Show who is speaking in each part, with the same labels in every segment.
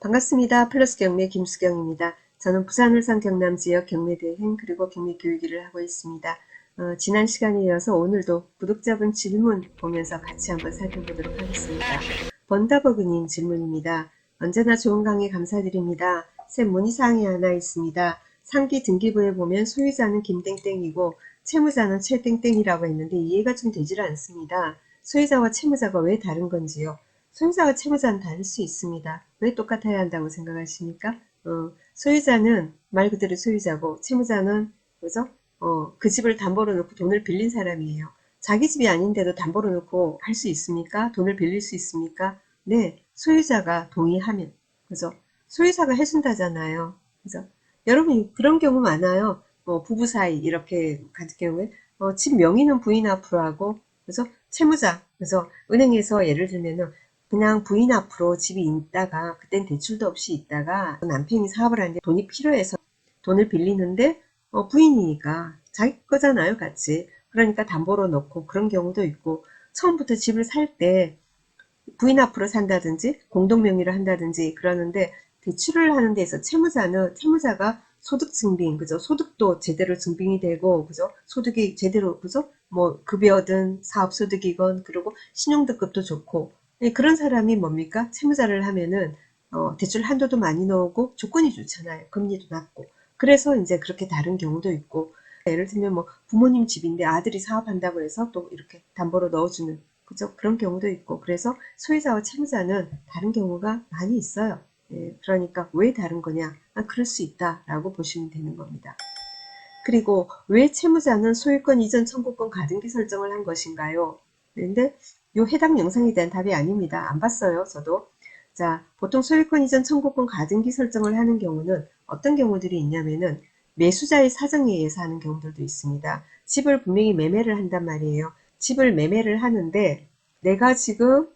Speaker 1: 반갑습니다. 플러스 경매 김수경입니다. 저는 부산, 울산, 경남 지역 경매대행 그리고 경매교육일을 하고 있습니다. 지난 시간에 이어서 오늘도 구독자분 질문 보면서 같이 한번 살펴보도록 하겠습니다. 번다버그님 질문입니다. 언제나 좋은 강의 감사드립니다. 쌤 문의사항이 하나 있습니다. 상기 등기부에 보면 소유자는 김땡땡이고 채무자는 최땡땡이라고 했는데 이해가 좀 되질 않습니다. 소유자와 채무자가 왜 다른 건지요? 소유자와 채무자는 다를 수 있습니다. 왜 똑같아야 한다고 생각하십니까? 소유자는 말 그대로 소유자고 채무자는 그죠? 그 집을 담보로 놓고 돈을 빌린 사람이에요. 자기 집이 아닌데도 담보로 놓고 할 수 있습니까? 돈을 빌릴 수 있습니까? 네, 소유자가 동의하면 그죠? 소유자가 해준다잖아요. 그죠? 여러분 그런 경우 많아요. 부부 사이 이렇게 같은 경우에 집 명의는 부인 앞으로 하고 그죠? 채무자 그래서 은행에서 예를 들면은 그냥 부인 앞으로 집이 있다가 그땐 대출도 없이 있다가 남편이 사업을 하는데 돈이 필요해서 돈을 빌리는데 부인이니까 자기 거잖아요 같이. 그러니까 담보로 놓고 그런 경우도 있고 처음부터 집을 살 때 부인 앞으로 산다든지 공동명의로 한다든지 그러는데 대출을 하는 데서 채무자가 소득 증빙 그죠? 소득도 제대로 증빙이 되고 그죠? 소득이 제대로 그죠? 뭐 급여든 사업소득이건 그리고 신용등급도 좋고 그런 사람이 뭡니까? 채무자를 하면은 대출 한도도 많이 나오고 조건이 좋잖아요. 금리도 낮고. 그래서 이제 그렇게 다른 경우도 있고 예를 들면 뭐 부모님 집인데 아들이 사업한다고 해서 또 이렇게 담보로 넣어주는 그죠? 그런 경우도 있고 그래서 소유자와 채무자는 다른 경우가 많이 있어요. 그러니까 왜 다른 거냐? 그럴 수 있다라고 보시면 되는 겁니다. 그리고 왜 채무자는 소유권 이전 청구권 가등기 설정을 한 것인가요? 그런데 요 해당 영상에 대한 답이 아닙니다. 안 봤어요, 저도. 자, 보통 소유권 이전 청구권 가등기 설정을 하는 경우는 어떤 경우들이 있냐면은 매수자의 사정에 의해서 하는 경우들도 있습니다. 집을 분명히 매매를 한단 말이에요. 집을 매매를 하는데 내가 지금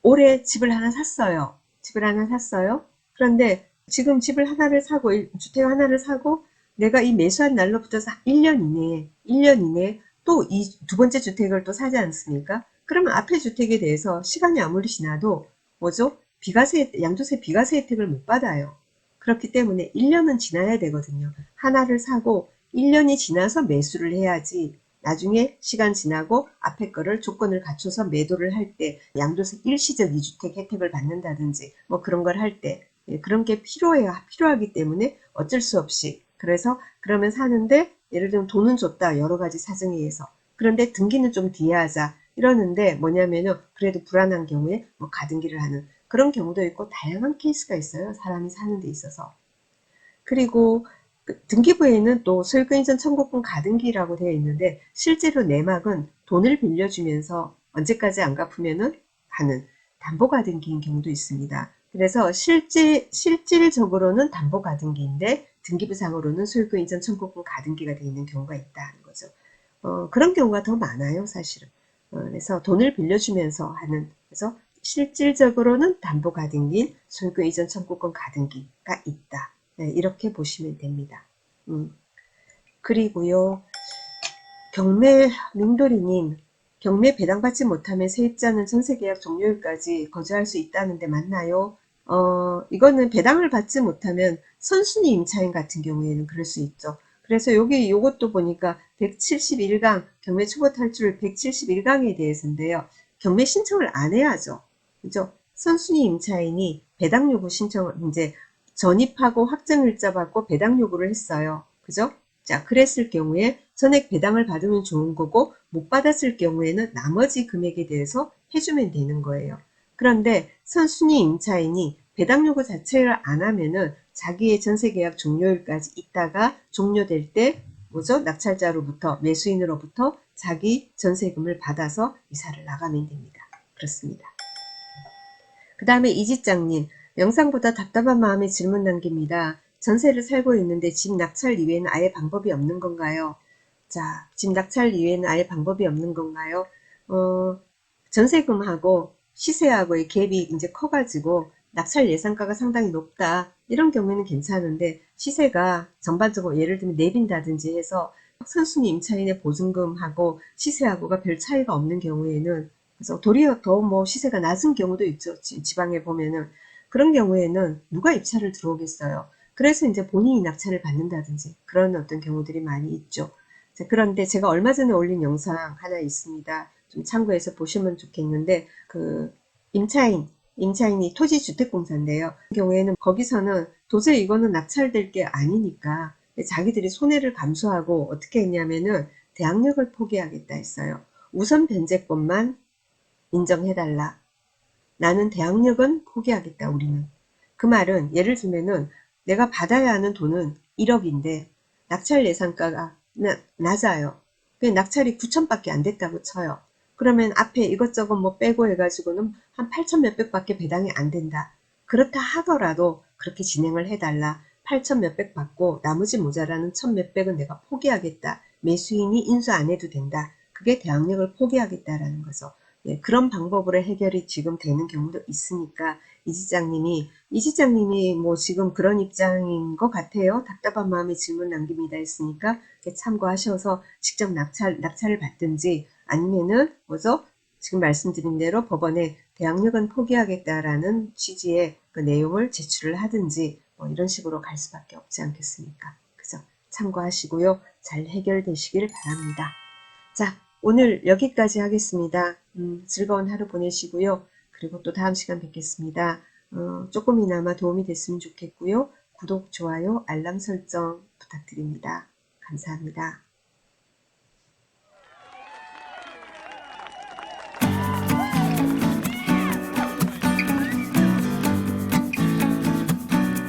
Speaker 1: 올해 집을 하나 샀어요. 집을 하나 샀어요. 그런데 지금 집을 하나를 사고 주택 하나를 사고 내가 이 매수한 날로부터 1년 이내에 또 이 두 번째 주택을 또 사지 않습니까? 그러면 앞에 주택에 대해서 시간이 아무리 지나도 뭐죠? 양도세 비과세 혜택을 못 받아요. 그렇기 때문에 1년은 지나야 되거든요. 하나를 사고 1년이 지나서 매수를 해야지 나중에 시간 지나고 앞에 거를 조건을 갖춰서 매도를 할 때 양도세 일시적 2주택 혜택을 받는다든지 뭐 그런 걸 할 때 그런 게 필요하기 때문에 어쩔 수 없이 그래서 그러면 사는데 예를 들면 돈은 줬다 여러 가지 사정에 의해서 그런데 등기는 좀 뒤에 하자 이러는데 뭐냐면은 그래도 불안한 경우에 뭐 가등기를 하는 그런 경우도 있고 다양한 케이스가 있어요. 사람이 사는 데 있어서. 그리고 등기부에는 또 소유권 이전 청구권 가등기라고 되어 있는데 실제로 내막은 돈을 빌려주면서 언제까지 안 갚으면은 하는 담보 가등기인 경우도 있습니다. 그래서 실질적으로는 담보 가등기인데 등기부상으로는 소유권 이전 청구권 가등기가 되어 있는 경우가 있다는 거죠. 그런 경우가 더 많아요, 사실은. 그래서 돈을 빌려주면서 하는 그래서 실질적으로는 담보 가등기인 소유권 이전 청구권 가등기가 있다. 네, 이렇게 보시면 됩니다. 그리고요, 민돌이님, 경매 배당받지 못하면 세입자는 전세계약 종료일까지 거주할 수 있다는데 맞나요? 이거는 배당을 받지 못하면 선순위 임차인 같은 경우에는 그럴 수 있죠. 그래서 요것도 보니까 171강, 경매 초보 탈출 171강에 대해서인데요. 경매 신청을 안 해야죠. 그죠? 선순위 임차인이 배당 요구 신청을 이제 전입하고 확정일자 받고 배당 요구를 했어요. 그죠? 자, 그랬을 경우에 전액 배당을 받으면 좋은 거고 못 받았을 경우에는 나머지 금액에 대해서 해주면 되는 거예요. 그런데 선순위 임차인이 배당 요구 자체를 안 하면은 자기의 전세계약 종료일까지 있다가 종료될 때 뭐죠? 낙찰자로부터 매수인으로부터 자기 전세금을 받아서 이사를 나가면 됩니다. 그렇습니다. 그 다음에 이지장님, 영상보다 답답한 마음에 질문 남깁니다. 전세를 살고 있는데 집 낙찰 이외에는 아예 방법이 없는 건가요? 자, 집 낙찰 이외에는 아예 방법이 없는 건가요? 전세금하고 시세하고의 갭이 이제 커가지고 낙찰 예상가가 상당히 높다. 이런 경우에는 괜찮은데 시세가 전반적으로 예를 들면 내린다든지 해서 선순위 임차인의 보증금하고 시세하고가 별 차이가 없는 경우에는 그래서 도리어 더 뭐 시세가 낮은 경우도 있죠. 지방에 보면은 그런 경우에는 누가 입찰을 들어오겠어요. 그래서 이제 본인이 낙찰을 받는다든지 그런 어떤 경우들이 많이 있죠. 자, 그런데 제가 얼마 전에 올린 영상 하나 있습니다. 좀 참고해서 보시면 좋겠는데, 임차인이 토지주택공사인데요. 그 경우에는 거기서는 도저히 이거는 낙찰될 게 아니니까 자기들이 손해를 감수하고 어떻게 했냐면은 대항력을 포기하겠다 했어요. 우선 변제권만 인정해달라. 나는 대항력은 포기하겠다, 우리는. 그 말은 예를 들면은 내가 받아야 하는 돈은 1억인데 낙찰 예상가가 낮아요. 낙찰이 9천밖에 안 됐다고 쳐요. 그러면 앞에 이것저것 뭐 빼고 해가지고는 한 8천 몇백 밖에 배당이 안 된다. 그렇다 하더라도 그렇게 진행을 해달라. 8천 몇백 받고 나머지 모자라는 천 몇백은 내가 포기하겠다. 매수인이 인수 안 해도 된다. 그게 대항력을 포기하겠다라는 거죠. 네, 그런 방법으로 해결이 지금 되는 경우도 있으니까 이 지장님이 뭐 지금 그런 입장인 것 같아요. 답답한 마음에 질문 남깁니다 했으니까 참고하셔서 직접 낙찰을 받든지 아니면은 뭐죠? 지금 말씀드린 대로 법원에 대항력은 포기하겠다라는 취지의 그 내용을 제출을 하든지 뭐 이런 식으로 갈 수밖에 없지 않겠습니까? 그죠? 참고하시고요. 잘 해결되시길 바랍니다. 자, 오늘 여기까지 하겠습니다. 즐거운 하루 보내시고요. 그리고 또 다음 시간 뵙겠습니다. 조금이나마 도움이 됐으면 좋겠고요. 구독, 좋아요, 알람 설정 부탁드립니다. 감사합니다.